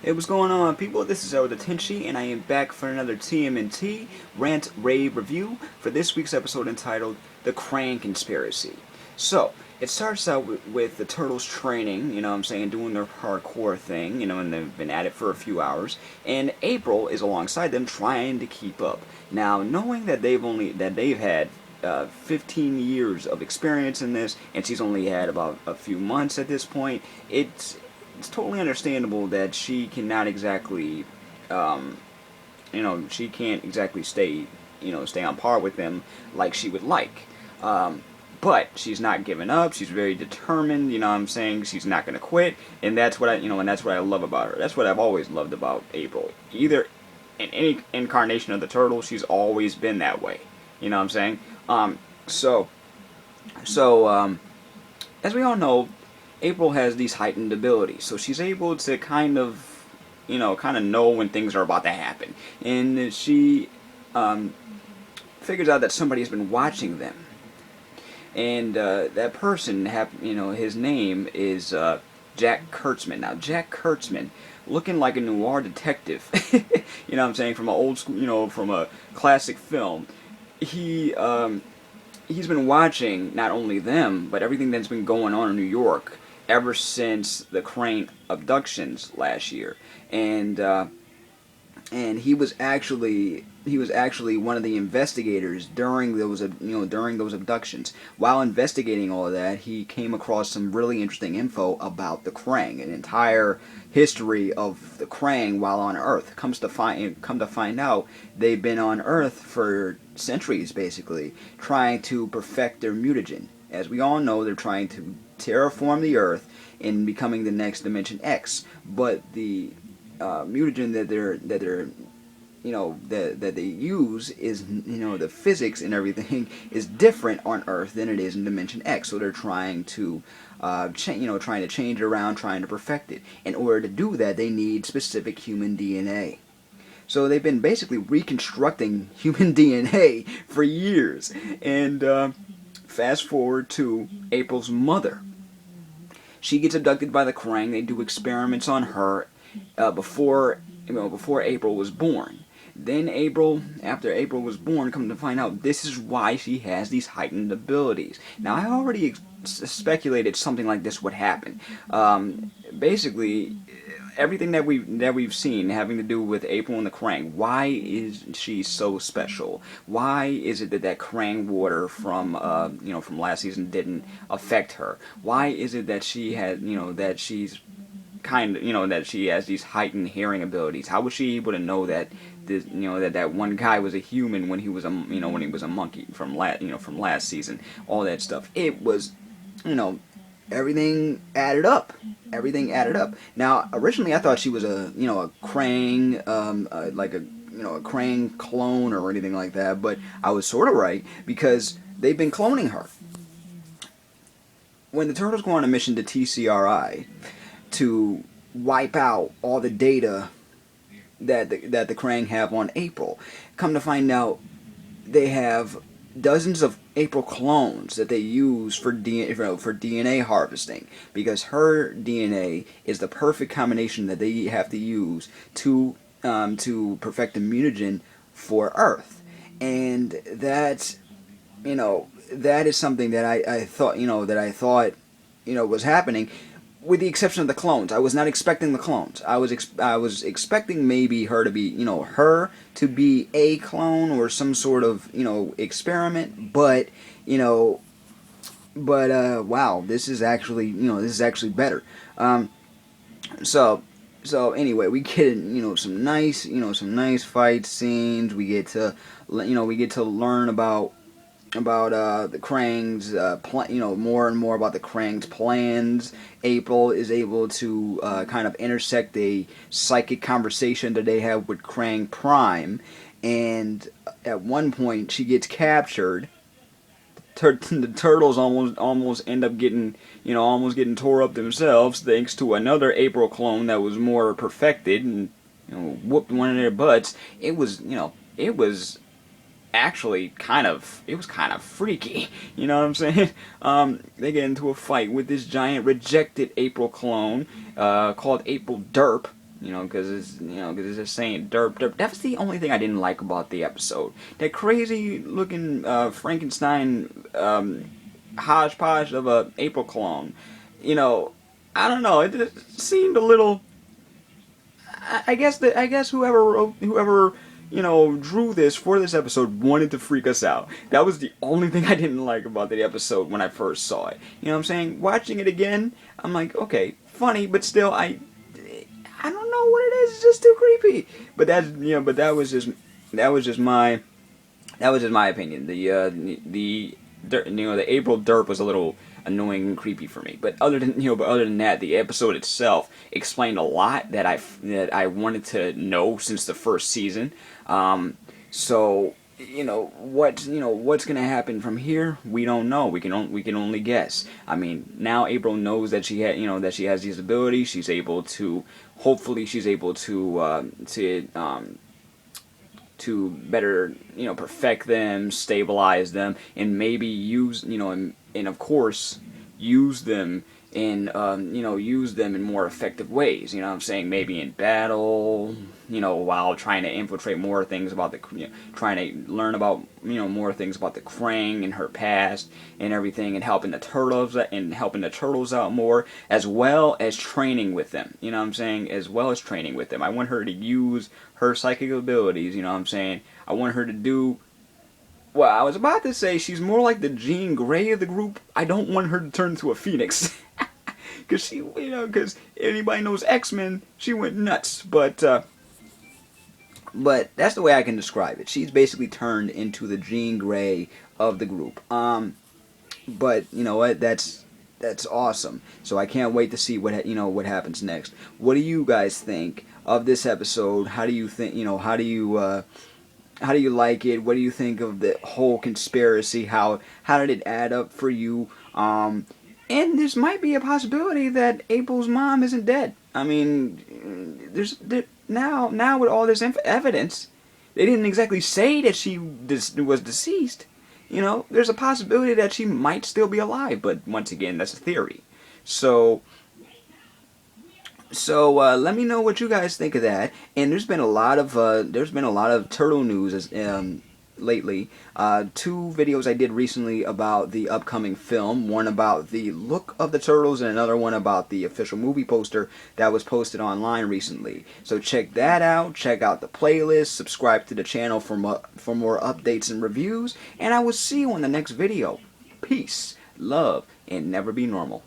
Hey, what's going on, people? This is Elder Tenchi, and I am back for another TMNT Rant Rave review for this week's episode entitled The Krangg Conspiracy. So, it starts out with the Turtles training, doing their parkour thing, and they've been at it for a few hours, and April is alongside them trying to keep up. Now, knowing that they've had 15 years of experience in this, and she's only had about a few months at this point, it's totally understandable that she cannot exactly, she can't exactly stay on par with them like she would like. But she's not giving up. She's very determined. She's not going to quit, and that's what I love about her. That's what I've always loved about April. Either in any incarnation of the turtle, she's always been that way. You know what I'm saying? So, as we all know, April has these heightened abilities, so she's able to kind of know when things are about to happen, and she figures out that somebody has been watching them, and that person, his name is Jack Kurtzman. Now, Jack Kurtzman, looking like a noir detective, from an old school, from a classic film, he's been watching not only them, but everything that's been going on in New York ever since the Krangg abductions last year, and he was actually one of the investigators during those abductions. While investigating all of that, he came across some really interesting info about the Krangg, an entire history of the Krangg while on Earth. Come to find out, they've been on Earth for centuries, basically, trying to perfect their mutagen. As we all know, they're trying to terraform the Earth in becoming the next Dimension X. But the mutagen that they use is, the physics and everything is different on Earth than it is in Dimension X. So they're trying to change it around, trying to perfect it. In order to do that, they need specific human DNA. So they've been basically reconstructing human DNA for years. And fast forward to April's mother. She gets abducted by the Krangg. They do experiments on her before April was born. Then after April was born, come to find out this is why she has these heightened abilities. Now, I already speculated something like this would happen. Basically, everything that we've seen having to do with April and the Krangg. Why is she so special? Why is it that Krangg water from last season didn't affect her? Why is it that she had that she's that she has these heightened hearing abilities? How was she able to know that that one guy was a human when he was a monkey from last season? All that stuff. It was everything added up. Everything added up. Now, originally I thought she was a Krangg, a Krangg clone or anything like that, but I was sort of right because they've been cloning her. When the Turtles go on a mission to TCRI to wipe out all the data that the Krangg have on April, come to find out they have dozens of April clones that they use for DNA harvesting, because her DNA is the perfect combination that they have to use to perfect the mutagen for Earth, and that is something that I thought was happening. With the exception of the clones, I was not expecting the clones. I was expecting maybe her to be a clone or some sort of experiment. But wow, this is actually better. So anyway, we get some nice fight scenes. We get to learn about the Krang's more and more about the Krang's plans. April is able to kind of intersect a psychic conversation that they have with Krangg Prime, and at one point she gets captured. The turtles almost end up getting tore up themselves, thanks to another April clone that was more perfected and whooped one of their butts. It was actually kind of freaky, you know what I'm saying? They get into a fight with this giant rejected April clone called April Derp, Because it's just saying derp derp. That was the only thing I didn't like about the episode. That crazy looking Frankenstein hodgepodge of a April clone. You know, I don't know. It just seemed a little. I guess whoever drew this for this episode wanted to freak us out. That was the only thing I didn't like about the episode when I first saw it. You know what I'm saying? Watching it again, I'm like, okay, funny, but still, I don't know what it is. It's just too creepy. But that was just my opinion. The April derp was a little annoying and creepy for me. But other than that, the episode itself explained a lot that I wanted to know since the first season. So what's gonna happen from here? We don't know. We can only guess. I mean, now April knows that she has these abilities. She's able to. Hopefully, she's able to better perfect them, stabilize them, and maybe use and of course use them in use them in more effective ways. You know what I'm saying? Maybe in battle, while trying to infiltrate more things about trying to learn about more things about the Krangg and her past and everything, and helping the turtles out more, as well as training with them. You know what I'm saying? As well as training with them. I want her to use her psychic abilities. You know what I'm saying? I want her to do. Well, I was about to say she's more like the Jean Grey of the group. I don't want her to turn into a phoenix. Because because anybody knows X-Men, she went nuts. But that's the way I can describe it. She's basically turned into the Jean Grey of the group. But you know what? That's awesome. So I can't wait to see what happens next. What do you guys think of this episode? How do you think? How do you like it? What do you think of the whole conspiracy? How did it add up for you? And this might be a possibility that April's mom isn't dead. I mean, now with all this evidence, they didn't exactly say that she was deceased. There's a possibility that she might still be alive, but once again, that's a theory. So let me know what you guys think of that. And there's been a lot of turtle news lately. 2 videos I did recently about the upcoming film. One about the look of the turtles, and another one about the official movie poster that was posted online recently. So check that out. Check out the playlist. Subscribe to the channel for more updates and reviews. And I will see you in the next video. Peace, love, and never be normal.